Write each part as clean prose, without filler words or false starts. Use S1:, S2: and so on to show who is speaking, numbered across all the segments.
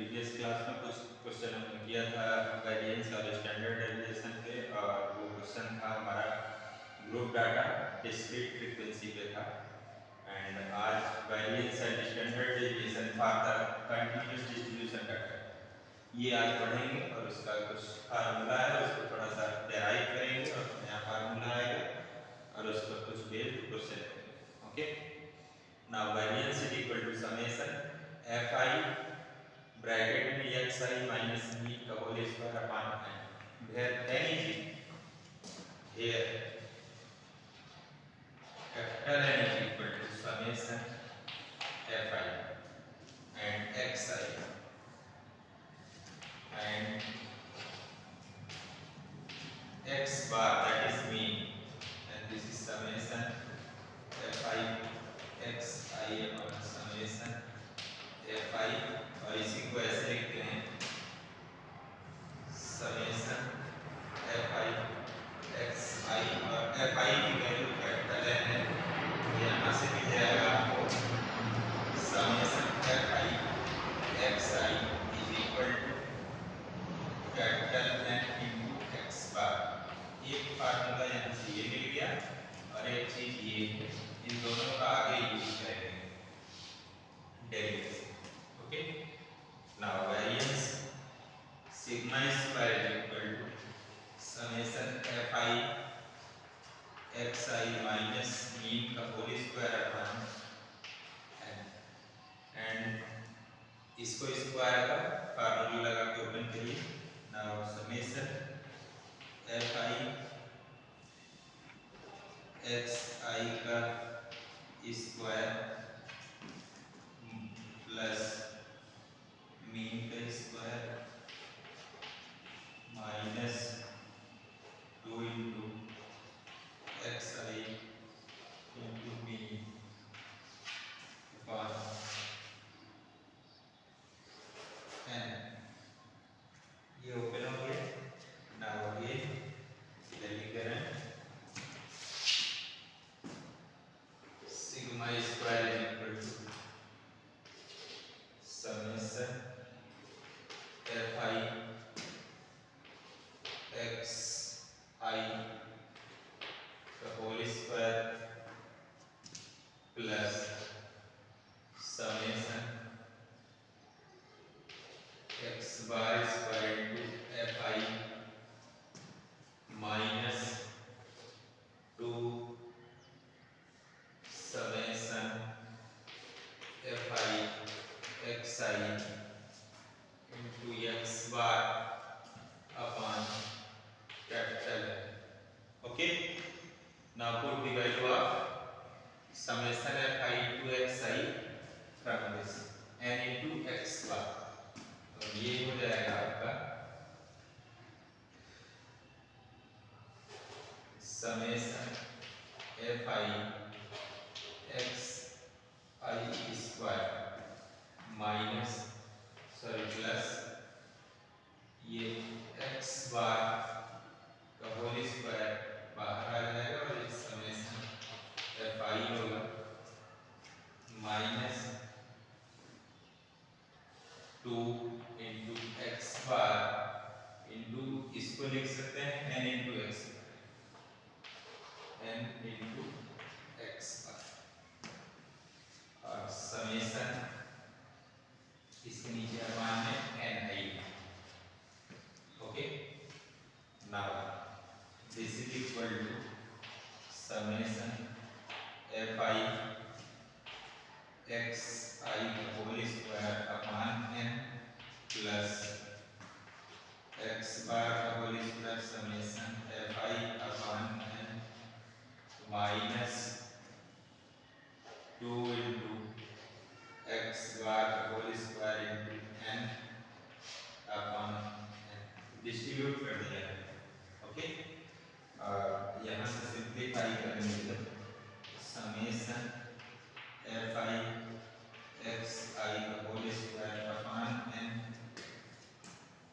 S1: Previous class में कुछ question हमने किया था वेरिएंस और स्टैंडर्ड डेविएशन पे, और वो क्वेश्चन था हमारा ग्रुप डाटा डिस्क्रीट फ्रीक्वेंसी पे था। एंड आज variance and standard deviation for the continuous distribution data ये आज पढ़ेंगे, और उसका कुछ फार्मूला है उसको थोड़ा सा डेराइव करेंगे और नया फार्मूला आएगा और उस पर कुछ बेस्ड क्वेश्चन करेंगे। Okay, now variance is equal to summation f i bracket में एक्स आई माइनस बी का whole square upon n where n is here capital n is equal to summation f i and x i and x bar, that is mean, and this is summation fi x I upon summation fi, और इसी को ऐसे लिखते हैं summation fi x I, और fi की value capital N है तो यहाँ से मिल जाएगा आपको summation fi x I is equal to capital N into x bar। एक फार्मूला यहाँ से ये मिल गया और एक चीज ये है, इन दोनों का आगे यूज करेंगे derivation. Okay, now variance sigma square is equal to summation f i x i minus mean का whole square upon n, and इसको स्क्वायर का फार्मूला लगा के ओपन करिए। Now summation f i x i का square plus mean का square minus 2 into x i into mean upon n, ये open हो गया। नाउ अगेन समीकरण sigma square is equal to summation f i x i का whole square plus summation x bar square into f i minus 2 summation f i x i into x bar upon capital है। Okay, now put the value of summation f i into x i from this n into x bar, तो ये हो जाएगा आपका summation f i x i square minus plus ये x bar का whole square बाहर आ जाएगा और ये समेशन एफ आई होगा minus 2 into x bar into इसको लिख सकते हैं n into x, n into x bar, और समेशन इसके नीचे अपॉन में n i. Okay, now this is equal to summation f i x i whole square upon n plus x bar का whole square summation f i upon n minus 2 into x bar का whole square into n upon distribute कर दिया है। Okay, यहाँ से simplify करने के summation f i x i का whole square upon n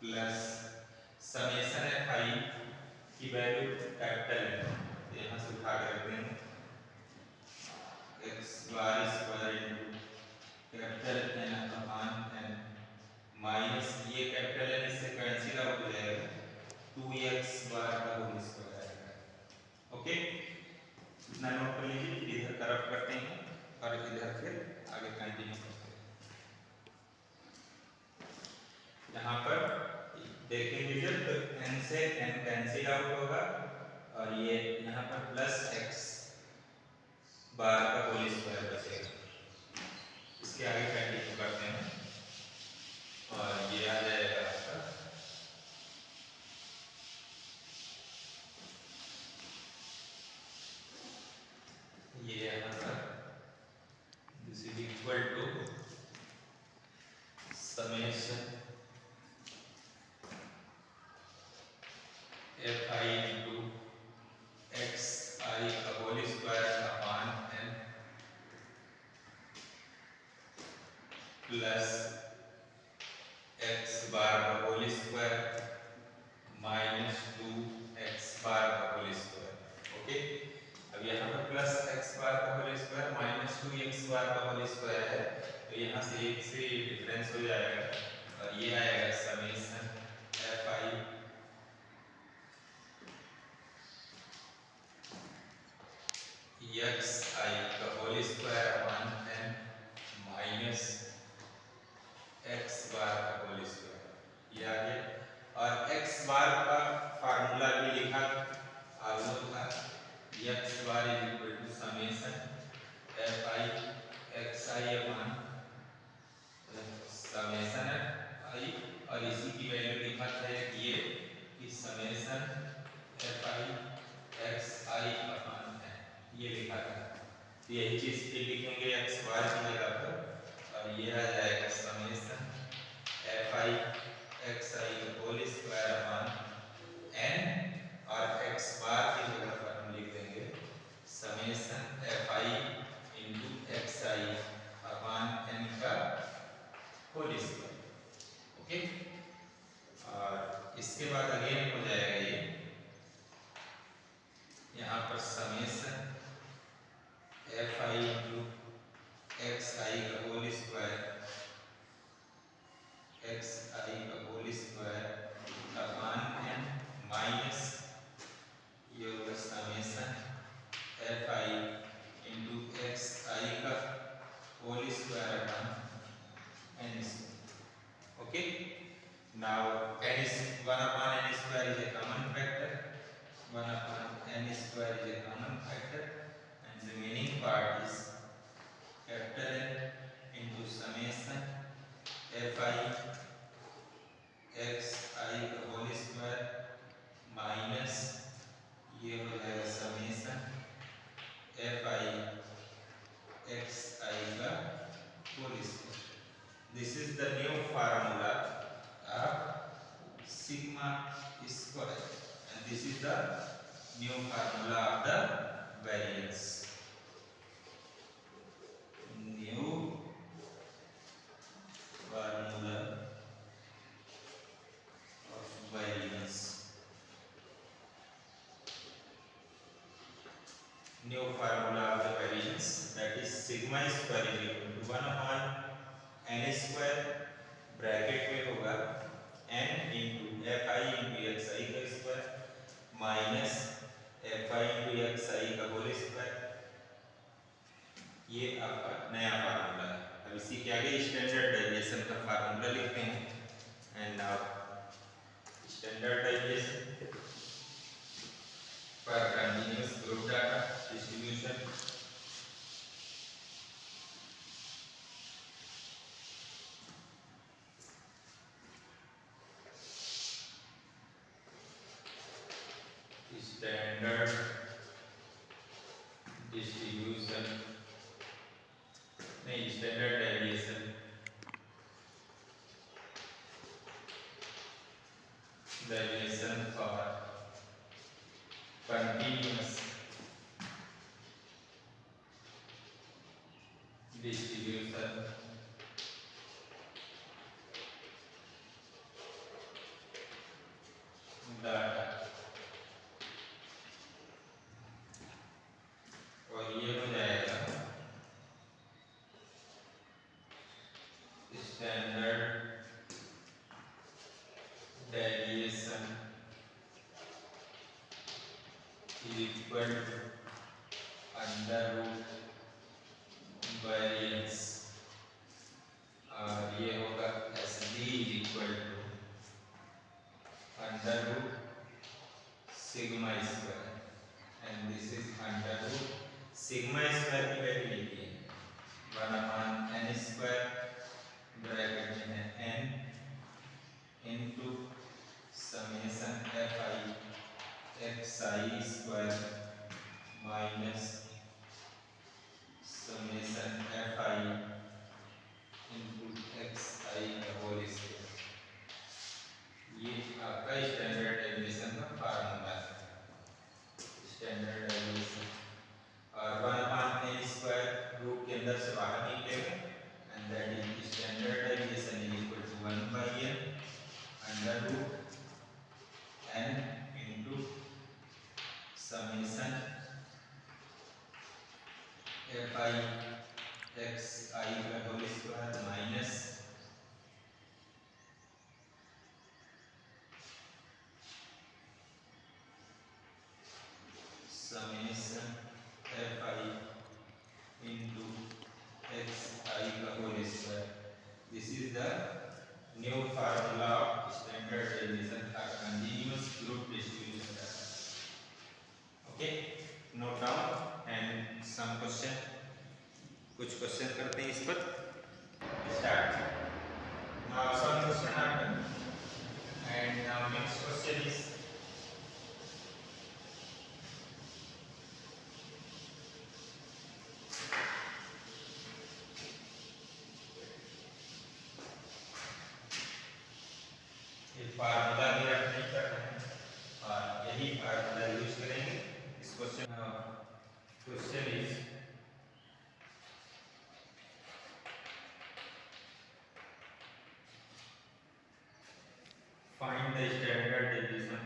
S1: plus summation f i की वैल्यू कैपिटल है तो यहाँ से उठा कर रखते हैं एक्स बार स्क्वायर आगे कंटिन्यू करते हैं। यहाँ पर देखेंगे जब तो n से n कैंसिल आउट होगा और ये यहाँ पर प्लस x बार का होल स्क्वायर बचेगा। इसके आगे कंटिन्यू करते हैं और ये आ जाएगा आपका ये यहाँ पर this is equal to summation fi into xi का whole square upon n plus x bar का होल स्क्वायर माइनस 2x बार का होल स्क्वायर। ओके, अब यहाँ पर प्लस x बार का होल स्क्वायर माइनस 2x बार का होल स्क्वायर है, तो यहाँ से एक से डिफरेंस हो जाएगा और ये आएगा समेशन fi xi का whole square upon n minus x bar का होल स्क्वायर। ये आ गया और x बार का फार्मूला भी लिखा आगे था x bar is equal to summation fi xi upon summation i और इसी की वैल्यू लिखा था ये कि summation fi xi upon n ये लिखा था। तो यही चीज फिर लिखेंगे x बार की जगह पर और ये आ जाएगा समेशन fi xi का होल स्क्वायर अपॉन n और x बार की जगह पर हम लिख देंगे summation fi into xi upon n का होल स्क्वायर। ओके, और इसके बाद अगेन हो जाएगा ये यहाँ पर समेशन fi into xi का होल स्क्वायर xi का whole square upon n minus ये होगा समेशन fi into xi का whole square upon n square. Okay, now n is 1 upon n square is a common factor, 1 upon n square is a common factor and the remaining part is capital N into summation fi xi का whole square minus ये हो जाएगा summation fi xi का whole square. This is the new formula of sigma square and this is the new formula of the variance. New formula of variance. New formula of the variance, that is sigma square is equal to 1 upon n square bracket में होगा n into fi into xi का square minus fi into xi का whole square. ये आपका नया formula है। अब इसी के आगे स्टैंडर्ड डेविएशन का फार्मूला लिखते हैं and now standard deviation for continuous group data distribution standard distribution नहीं standard deviation for continuous distribution data और ये हो जाएगा standard deviation is equal to under root variance i का whole square minus summation f i into x i का whole square. This is the new formula of standard deviation का continuous group distribution. Okay, note down and some question. कुछ question करते हैं इस पर. Start. Now some question are done and now next question is formula भी रख नहीं करना है और यही फार्मूला यूज करेंगे इस question. Question is find the standard deviation.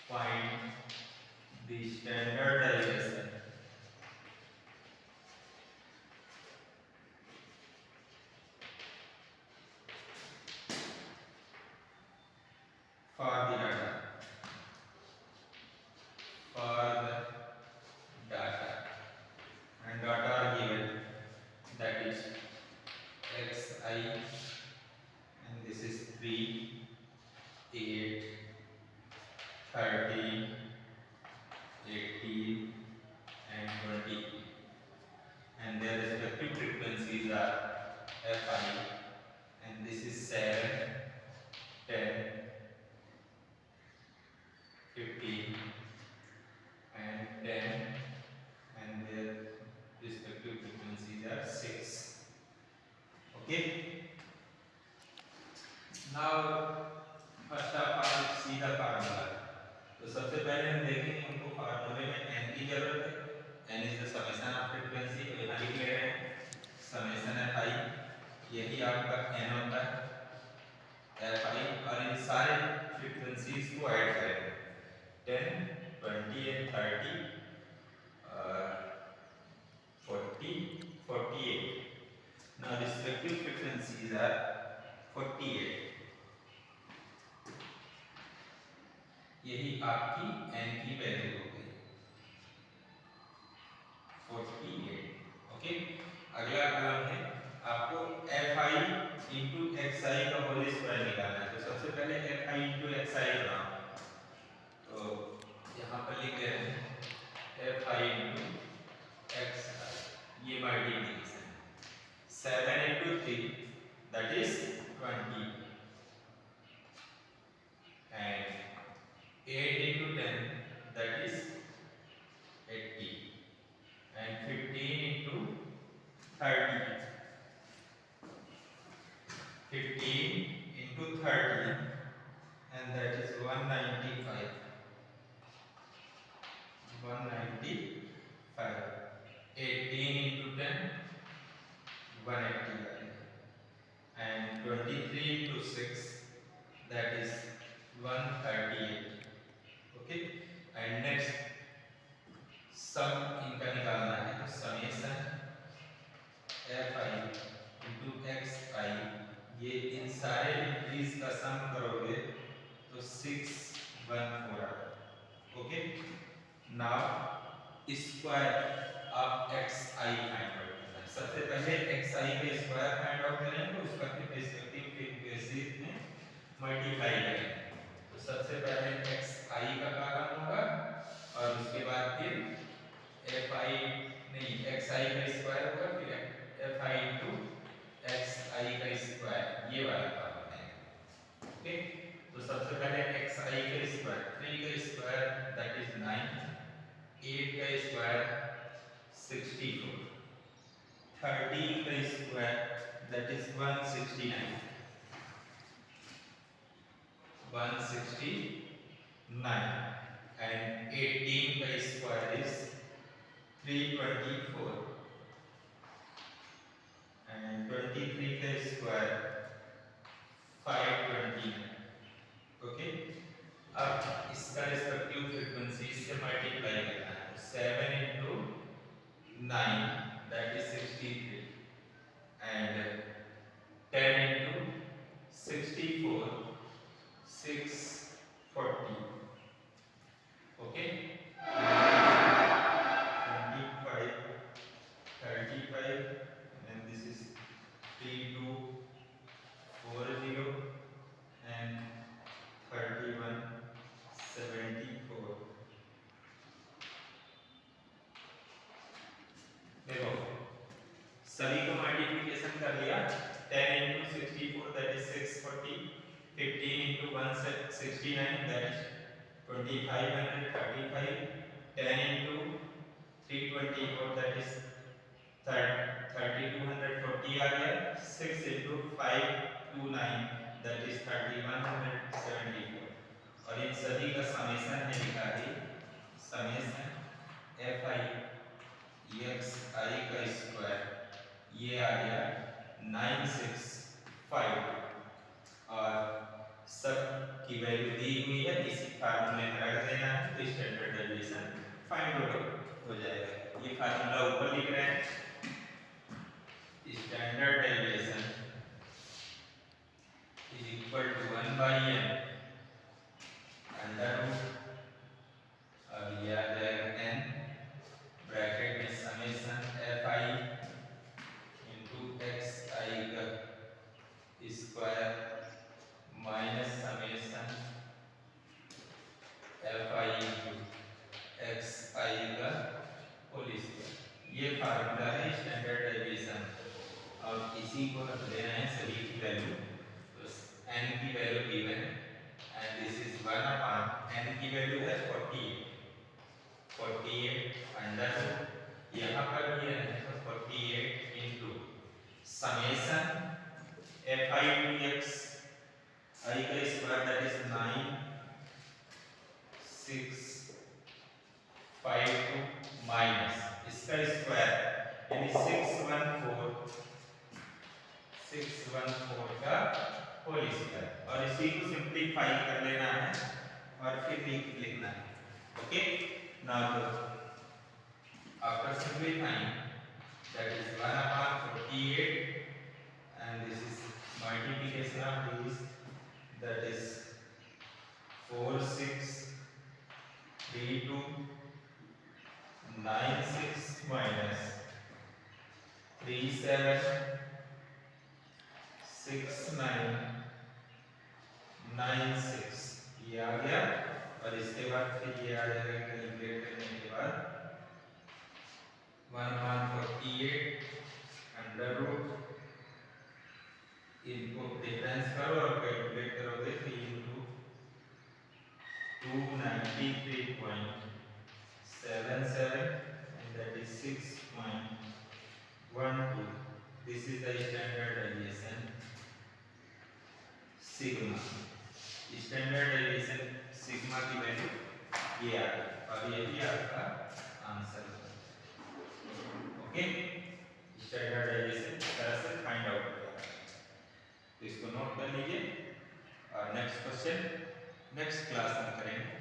S1: Find the standard deviation for the data. For the data and data are given, that is xi and this is 3, 8, 30, 80 and 20 and their respective frequencies are fi and this is 7, 10, 15 and 10 and their respective frequencies are 6. Okay, now first of all see the formula. तो सबसे पहले हम देखेंगे हमको फार्मूले में n की जरूरत है. n is the summation of frequency. तो यहाँ लिख ले रहे हैं समेशन एफ आई, यही आपका n होता है एफ आई और इन सारे फ्रीक्वेंसीज को ऐड करेंगे 10, 20 and 30 40, 48. Now respective frequencies are 48. यही आपकी n की वैल्यू हो गई 48. ओके, अगला कॉलम है आपको fi इंटू xi का होल स्क्वायर निकालना है. तो सबसे पहले fi इंटू xi बनाओ. तो यहाँ पर लिख रहे हैं fi इंटू xi, ये multiplication. 7 into 3 that is 20 and 8 into 10 that is 80 and 15 into 30, 15 into 30 and that is 195, 195, 18 into 10 180 and 23 into 6 that is 138. Okay, and next sum इनका निकालना है. तो summation f i into x i, ये इन सारे increase का sum करोगे तो 614. Okay, now square of x i find out करना है. सबसे पहले एक्स आई का स्क्वायर फाइंड आउट करेंगे तो उसका रिस्पेक्टिव फ्रीक्वेंसी में मल्टीप्लाई करेंगे. तो सबसे पहले एक्स आई का कॉलम होगा और उसके बाद फिर एफ आई नहीं एक्स आई का स्क्वायर होगा, फिर F i into x i का स्क्वायर, ये वाला कॉलम है. ओके, तो सबसे पहले एक्स आई का स्क्वायर, 3 का स्क्वायर दैट इज 9, 8 का स्क्वायर 64, 30 का स्क्वायर दैट इज 169, 169 and 18 का स्क्वायर is 324 and 23 का स्क्वायर 529. ओके, अब इसका रिस्पेक्टिव फ्रीक्वेंसी से मल्टीप्लाई करना है. 7 into 9 that is 63 and 10 into 64 640. Okay, 25 35 and this is 3240 and 3174. देखो सभी को मल्टीप्लिकेशन कर लिया 10 into 64 that is 640 15 into 169 that is 2535 10 into 324 that is 3240 आ गया 6 into 529 that is 3174 और इन सभी का समेशन है लिखा है समेशन fi एक्स आई का स्क्वायर ये आ गया 965 और सब की वैल्यू दी हुई है इसी फार्मूले में रख देना है तो स्टैंडर्ड डेविएशन फाइंड आउट हो जाएगा। ये फार्मूला ऊपर लिख रहे हैं standard deviation is equal to 1/n under root अब ये आ जाएगा n ब्रैकेट में समेशन fi into xi का square minus summation fi into xi का होल स्क्वायर। ये फार्मूला है स्टैंडर्ड डेविएशन और इसी को रख देना है सभी की वैल्यू तो n की वैल्यू गिवन है एंड दिस इज 1/n की वैल्यू है 48 अंडर यहाँ पर भी है तो 48 into summation fi to x I का स्क्वायर दैट इज 9652 माइनस इसका स्क्वायर यानी 614 का होल स्क्वायर और इसी को सिंपलीफाई कर लेना है और फिर लिखना है। Okay now after simplifying that is 1/48 and this is multiplication of these that is 463296 minus 376996 ये आ गया और इसके बाद फिर ये आ जाएगा कैलकुलेट करने के बाद 1/48 अंडर रूट इनको डिफरेंस करो और कैलकुलेट करोगे 3 into 293.77 and that is 6.12. This is the standard deviation sigma. Standard deviation sigma की वैल्यू ये आ गई और यही आपका आंसर है। ओके स्टैंडर्ड डेविएशन इस तरह से फाइंड आउट किया तो इसको नोट कर लीजिए और नेक्स्ट क्वेश्चन नेक्स्ट क्लास में करेंगे।